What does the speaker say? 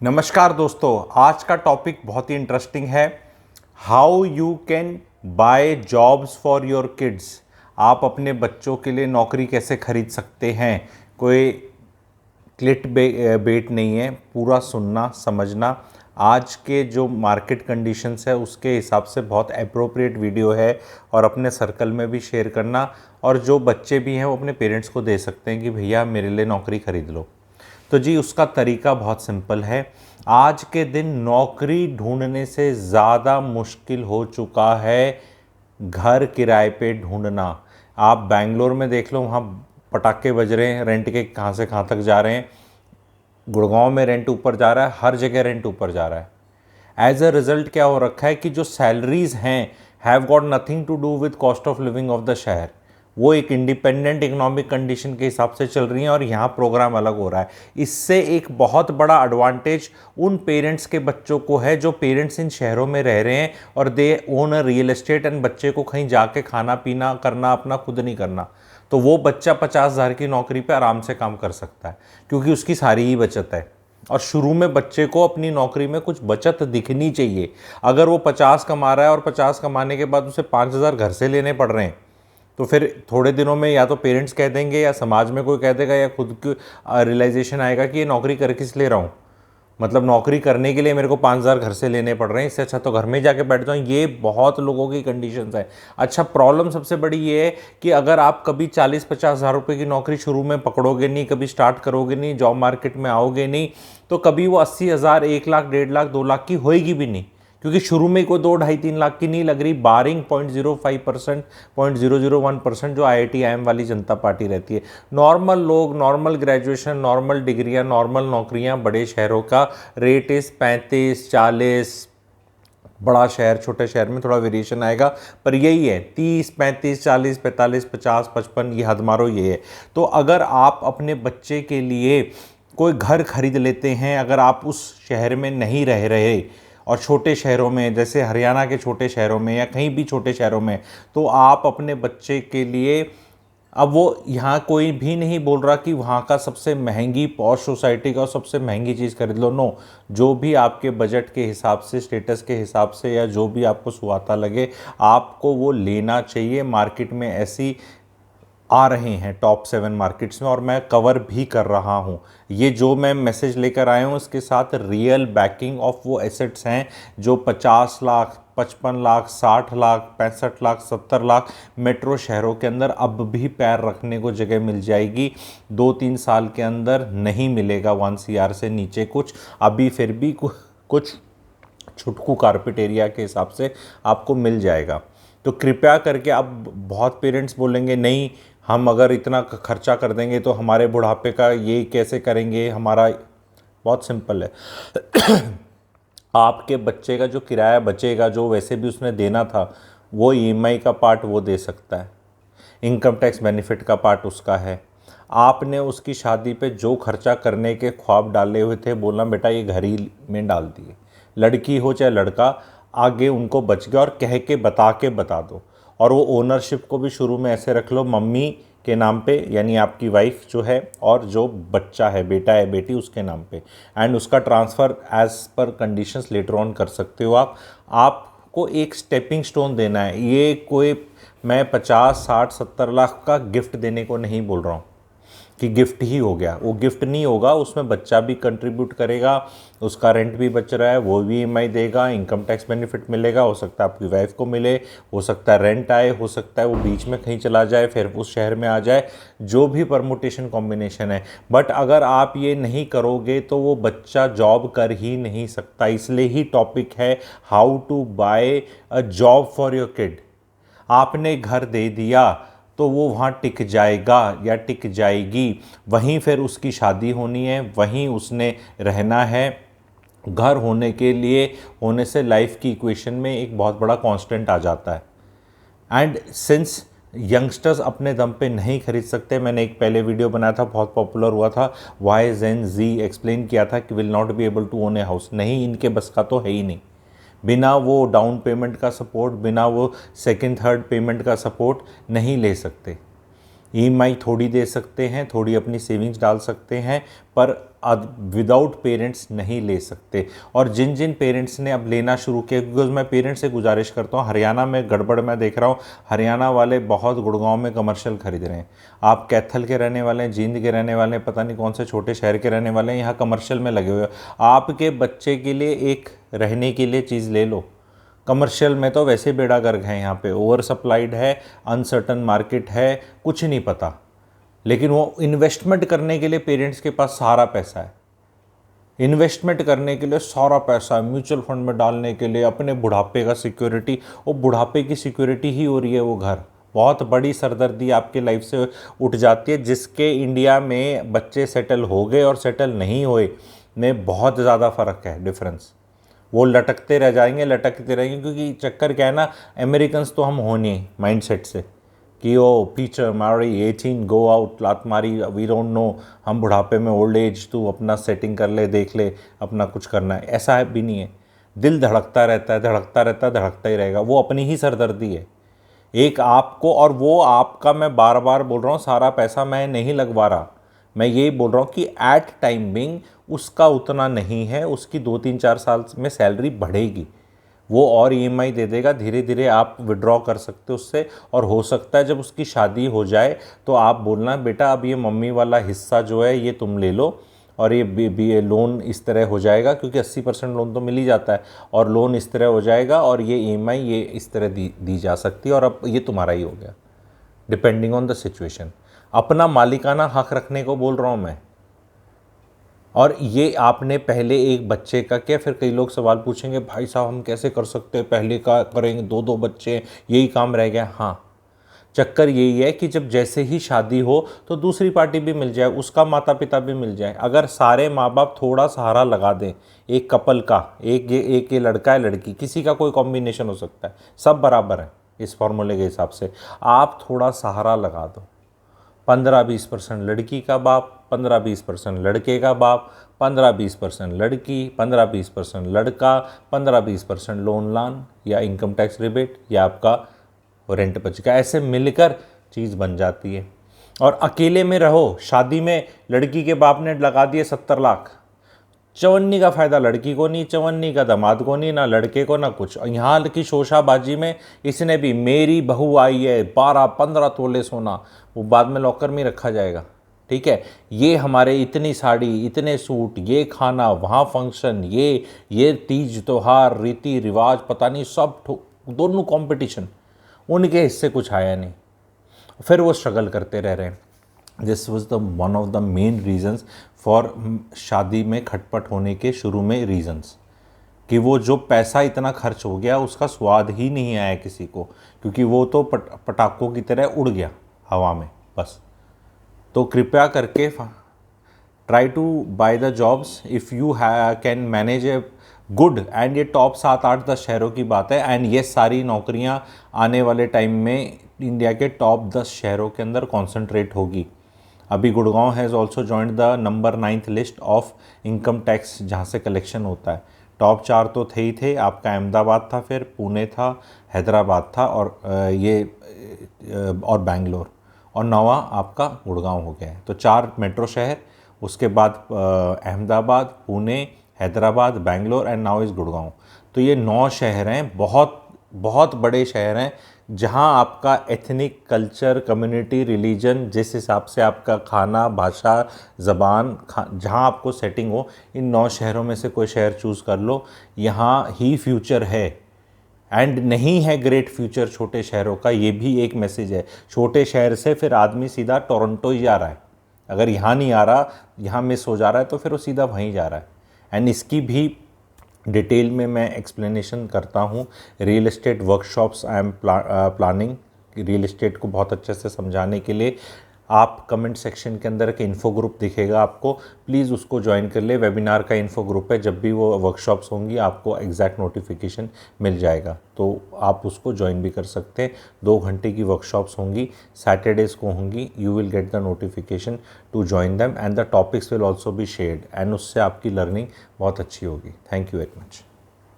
नमस्कार दोस्तों, आज का टॉपिक बहुत ही इंटरेस्टिंग है। How you can buy jobs for your kids. आप अपने बच्चों के लिए नौकरी कैसे खरीद सकते हैं। कोई क्लिट बेट नहीं है, पूरा सुनना समझना। आज के जो मार्केट कंडीशंस है उसके हिसाब से बहुत अप्रोप्रिएट वीडियो है और अपने सर्कल में भी शेयर करना। और जो बच्चे भी हैं वो अपने पेरेंट्स को दे सकते हैं कि भैया मेरे लिए नौकरी खरीद लो। तो जी उसका तरीका बहुत सिंपल है। आज के दिन नौकरी ढूंढने से ज़्यादा मुश्किल हो चुका है घर किराए पे ढूंढना। आप बेंगलोर में देख लो, वहाँ पटाखे बज रहे हैं, रेंट के कहाँ से कहाँ तक जा रहे हैं। गुड़गांव में रेंट ऊपर जा रहा है, हर जगह रेंट ऊपर जा रहा है। एज अ रिज़ल्ट क्या हो रखा है कि जो सैलरीज हैं have got nothing to do with cost of living of the शहर। वो एक इंडिपेंडेंट इकोनॉमिक कंडीशन के हिसाब से चल रही हैं और यहाँ प्रोग्राम अलग हो रहा है। इससे एक बहुत बड़ा एडवांटेज उन पेरेंट्स के बच्चों को है जो पेरेंट्स इन शहरों में रह रहे हैं और they own a real estate and बच्चे को कहीं जाके खाना पीना करना अपना खुद नहीं करना। तो वो बच्चा 50,000 की नौकरी पे आराम से काम कर सकता है क्योंकि उसकी सारी ही बचत है। और शुरू में बच्चे को अपनी नौकरी में कुछ बचत दिखनी चाहिए। अगर वो 50 कमा रहा है और 50 कमाने के बाद उसे 5,000 घर से लेने पड़ रहे हैं तो फिर थोड़े दिनों में या तो पेरेंट्स कह देंगे या समाज में कोई कह देगा या खुद की रियलाइजेशन आएगा कि ये नौकरी कर किस ले रहा हूँ। मतलब नौकरी करने के लिए मेरे को 5,000 घर से लेने पड़ रहे हैं, इससे अच्छा तो घर में ही जाके बैठ जाऊँ। ये बहुत लोगों की कंडीशंस है। अच्छा, प्रॉब्लम सबसे बड़ी ये है कि अगर आप कभी 40-50 हज़ार रुपये की नौकरी शुरू में पकड़ोगे नहीं, कभी स्टार्ट करोगे नहीं, जॉब मार्केट में आओगे नहीं, तो कभी वो 80,000, 1 लाख, 1.5 लाख, 2 लाख की होएगी भी नहीं क्योंकि शुरू में कोई 2, ढाई, 3 लाख की नहीं लग रही। बारिंग 0.05%, 0.001% जो IIT IIM वाली जनता पार्टी रहती है। नॉर्मल लोग, नॉर्मल ग्रेजुएशन, नॉर्मल डिग्रियां, नॉर्मल नौकरियां बड़े शहरों का रेट इस 35, 40। बड़ा शहर छोटे शहर में थोड़ा वेरिएशन आएगा पर यही है 30, 35, 40, 45, 50, 55, ये हद मारो ये है। तो अगर आप अपने बच्चे के लिए कोई घर खरीद लेते हैं, अगर आप उस शहर में नहीं रह रहे और छोटे शहरों में जैसे हरियाणा के छोटे शहरों में या कहीं भी छोटे शहरों में, तो आप अपने बच्चे के लिए, अब वो यहाँ कोई भी नहीं बोल रहा कि वहाँ का सबसे महंगी पॉश सोसाइटी का सबसे महंगी चीज़ खरीद लो। नो, जो भी आपके बजट के हिसाब से, स्टेटस के हिसाब से या जो भी आपको सुहाता लगे आपको वो लेना चाहिए। मार्केट में ऐसी आ रहे हैं टॉप 7 मार्केट्स में और मैं कवर भी कर रहा हूँ। ये जो मैं मैसेज लेकर आया हूँ इसके साथ रियल बैकिंग ऑफ वो एसेट्स हैं जो 50 लाख, 55 लाख, 60 लाख, 65 लाख, 70 लाख मेट्रो शहरों के अंदर अब भी पैर रखने को जगह मिल जाएगी। 2-3 साल के अंदर नहीं मिलेगा 1 CR से नीचे कुछ। अभी फिर भी कुछ छुटकू कारपेट एरिया के हिसाब से आपको मिल जाएगा। तो कृपया करके, अब बहुत पेरेंट्स बोलेंगे नहीं हम अगर इतना खर्चा कर देंगे तो हमारे बुढ़ापे का ये कैसे करेंगे हमारा। बहुत सिंपल है आपके बच्चे का जो किराया बचेगा, जो वैसे भी उसने देना था, वो EMI का पार्ट वो दे सकता है, इनकम टैक्स बेनिफिट का पार्ट उसका है। आपने उसकी शादी पे जो खर्चा करने के ख्वाब डाले हुए थे, बोलना बेटा ये घर ही में डाल दिए, लड़की हो चाहे लड़का, आगे उनको बच गया और कह के बता दो। और वो ओनरशिप को भी शुरू में ऐसे रख लो मम्मी के नाम पे, यानी आपकी वाइफ जो है, और जो बच्चा है, बेटा है बेटी, उसके नाम पे, एंड उसका transfer as per conditions letter on कर सकते हो आप। आपको एक स्टेपिंग स्टोन देना है। ये कोई मैं 50, 60, 70 लाख का गिफ्ट देने को नहीं बोल रहा हूँ कि गिफ्ट ही हो गया, वो गिफ्ट नहीं होगा। उसमें बच्चा भी कंट्रीब्यूट करेगा, उसका रेंट भी बच रहा है, वो भी EMI देगा, इनकम टैक्स बेनिफिट मिलेगा, हो सकता है आपकी वाइफ को मिले, हो सकता है रेंट आए, हो सकता है वो बीच में कहीं चला जाए फिर उस शहर में आ जाए, जो भी परमुटेशन कॉम्बिनेशन है। बट अगर आप ये नहीं करोगे तो वो बच्चा जॉब कर ही नहीं सकता। इसलिए ही टॉपिक है how to buy a job for your kid. आपने घर दे दिया तो वो वहाँ टिक जाएगा या टिक जाएगी, वहीं फिर उसकी शादी होनी है, वहीं उसने रहना है। घर होने के लिए होने से लाइफ की इक्वेशन में एक बहुत बड़ा कांस्टेंट आ जाता है। एंड सिंस यंगस्टर्स अपने दम पे नहीं खरीद सकते, मैंने एक पहले वीडियो बनाया था, बहुत पॉपुलर हुआ था, वाई जेन जी, एक्सप्लेन किया था कि will not be able to own a house. नहीं, इनके बस का तो है ही नहीं। बिना वो डाउन पेमेंट का सपोर्ट, बिना वो सेकंड थर्ड पेमेंट का सपोर्ट नहीं ले सकते। EMI थोड़ी दे सकते हैं, थोड़ी अपनी सेविंग्स डाल सकते हैं, पर विदाउट पेरेंट्स नहीं ले सकते। और जिन जिन पेरेंट्स ने अब लेना शुरू किया, बिकॉज मैं पेरेंट्स से गुजारिश करता हूँ, हरियाणा में गड़बड़ मैं देख रहा हूँ, हरियाणा वाले बहुत गुड़गांव में कमर्शियल खरीद रहे हैं। आप कैथल के रहने वाले हैं, जींद के रहने वाले हैं, पता नहीं कौन से छोटे शहर के रहने वाले हैं, यहाँ कमर्शियल में लगे हुए हैं। आपके बच्चे के लिए एक रहने के लिए चीज़ ले लो। कमर्शियल में तो वैसे बेड़ा गर्क है, यहाँ पे ओवर सप्लाइड है, अनसर्टन मार्केट है, कुछ नहीं पता। लेकिन वो इन्वेस्टमेंट करने के लिए पेरेंट्स के पास सारा पैसा है, इन्वेस्टमेंट करने के लिए सारा पैसा है, म्यूचुअल फंड में डालने के लिए, अपने बुढ़ापे का सिक्योरिटी, वो बुढ़ापे की सिक्योरिटी ही हो रही है वो घर। बहुत बड़ी सरदर्दी आपके लाइफ से उठ जाती है, जिसके इंडिया में बच्चे सेटल हो गए और सेटल नहीं हुए में बहुत ज़्यादा फ़र्क है, डिफरेंस। वो लटकते रह जाएंगे, लटकते रहेंगे, क्योंकि चक्कर क्या है ना, अमेरिकन्स तो हम हो नहीं माइंडसेट से कि ओ पीचर मारी 18 गो आउट, लात मारी, वी डोंट नो, हम बुढ़ापे में ओल्ड एज, तू अपना सेटिंग कर ले, देख ले, अपना कुछ करना है, ऐसा है भी नहीं है। दिल धड़कता रहता है, धड़कता रहता है, धड़कता ही रहेगा, वो अपनी ही सरदर्दी है एक आपको। और वो आपका, मैं बार बार बोल रहा हूँ, सारा पैसा मैं नहीं लगवा रहा, मैं यही बोल रहा हूँ कि एट टाइम बिंग उसका उतना नहीं है, उसकी 2-3-4 साल में सैलरी बढ़ेगी, वो और ईएमआई दे देगा, धीरे धीरे आप विड्रॉ कर सकते हो उससे। और हो सकता है जब उसकी शादी हो जाए तो आप बोलना, बेटा अब ये मम्मी वाला हिस्सा जो है ये तुम ले लो, और ये लोन इस तरह हो जाएगा, क्योंकि 80% लोन तो मिल ही जाता है, और लोन इस तरह हो जाएगा, और ये ईएमआई ये इस तरह दी जा सकती है, और अब ये तुम्हारा ही हो गया, डिपेंडिंग ऑन द सिचुएशन। अपना मालिकाना हक रखने को बोल रहा हूँ मैं। और ये आपने पहले एक बच्चे का किया, फिर कई लोग सवाल पूछेंगे, भाई साहब हम कैसे कर सकते हैं, पहले का करेंगे, 2-2 बच्चे, यही काम रह गया। हाँ, चक्कर यही है कि जब जैसे ही शादी हो तो दूसरी पार्टी भी मिल जाए, उसका माता पिता भी मिल जाए। अगर सारे माँ बाप थोड़ा सहारा लगा दें, एक कपल का, एक ये लड़का है लड़की, किसी का कोई कॉम्बिनेशन हो सकता है, सब बराबर है इस फॉर्मूले के हिसाब से, आप थोड़ा सहारा लगा दो, 15-20% लड़की का बाप, 15-20% लड़के का बाप, 15-20% लड़की, 15-20% लड़का, 15-20% लोन लान या इनकम टैक्स रिबेट या आपका रेंट बच गया, ऐसे मिलकर चीज़ बन जाती है। और अकेले में रहो, शादी में लड़की के बाप ने लगा दिए 70 लाख, चवन्नी का फ़ायदा लड़की को नहीं, चवन्नी का दामाद को नहीं, ना लड़के को ना कुछ। और यहाँ की शोशाबाजी में इसने भी, मेरी बहू आई है 12-15 तोले सोना, वो बाद में लॉकर में रखा जाएगा, ठीक है, ये हमारे इतनी साड़ी, इतने सूट, ये खाना, वहाँ फंक्शन, ये तीज त्योहार, रीति रिवाज, पता नहीं सब, दोनों कंपटीशन, उनके हिस्से कुछ आया नहीं, फिर वो स्ट्रगल करते रह रहे हैं। This was the one of the main reasons for शादी में खटपट होने के शुरू में रीजन्स, कि वो जो पैसा इतना खर्च हो गया उसका स्वाद ही नहीं आया किसी को, क्योंकि वो तो पटाखों की तरह उड़ गया हवा में बस। तो कृपया करके try to buy the jobs if you can manage a good, and ये टॉप 7-8-10 शहरों की बात है, एंड ये सारी नौकरियां आने वाले टाइम में इंडिया के टॉप 10 शहरों के अंदर कॉन्सेंट्रेट होगी। अभी Gurgaon has also joined the number 9th list of income tax, जहाँ से कलेक्शन होता है। टॉप 4 तो थे ही थे, आपका अहमदाबाद था, फिर पुणे था, हैदराबाद था, और और बेंगलोर, और 9वां आपका गुड़गांव हो गया है। तो 4 मेट्रो शहर, उसके बाद Ahmedabad, Pune, Hyderabad, Bangalore, and now is Gurgaon. तो ये 9 शहर हैं, बहुत बहुत बड़े शहर हैं, जहां आपका एथनिक कल्चर, कम्युनिटी, रिलीजन, जिस हिसाब से आपका खाना, भाषा, ज़बान, जहां आपको सेटिंग हो, इन 9 शहरों में से कोई शहर चूज़ कर लो, यहाँ ही फ्यूचर है। एंड नहीं है ग्रेट फ्यूचर छोटे शहरों का, ये भी एक मैसेज है। छोटे शहर से फिर आदमी सीधा टोरंटो ही जा रहा है, अगर यहाँ नहीं आ रहा, यहाँ मिस हो जा रहा है, तो फिर वो सीधा वहीं जा रहा है। एंड इसकी भी डिटेल में मैं एक्सप्लेनेशन करता हूँ, real estate workshops I am planning, real estate को बहुत अच्छे से समझाने के लिए। आप कमेंट सेक्शन के अंदर एक इन्फो ग्रुप दिखेगा आपको, प्लीज़ उसको ज्वाइन कर ले। वेबिनार का इन्फो ग्रुप है, जब भी वो वर्कशॉप्स होंगी आपको एग्जैक्ट नोटिफिकेशन मिल जाएगा, तो आप उसको ज्वाइन भी कर सकते हैं। 2 घंटे की वर्कशॉप्स होंगी, सैटरडेज़ को होंगी, you will get the notification to join them, and the topics will also be shared, and उससे आपकी लर्निंग बहुत अच्छी होगी। Thank you very much.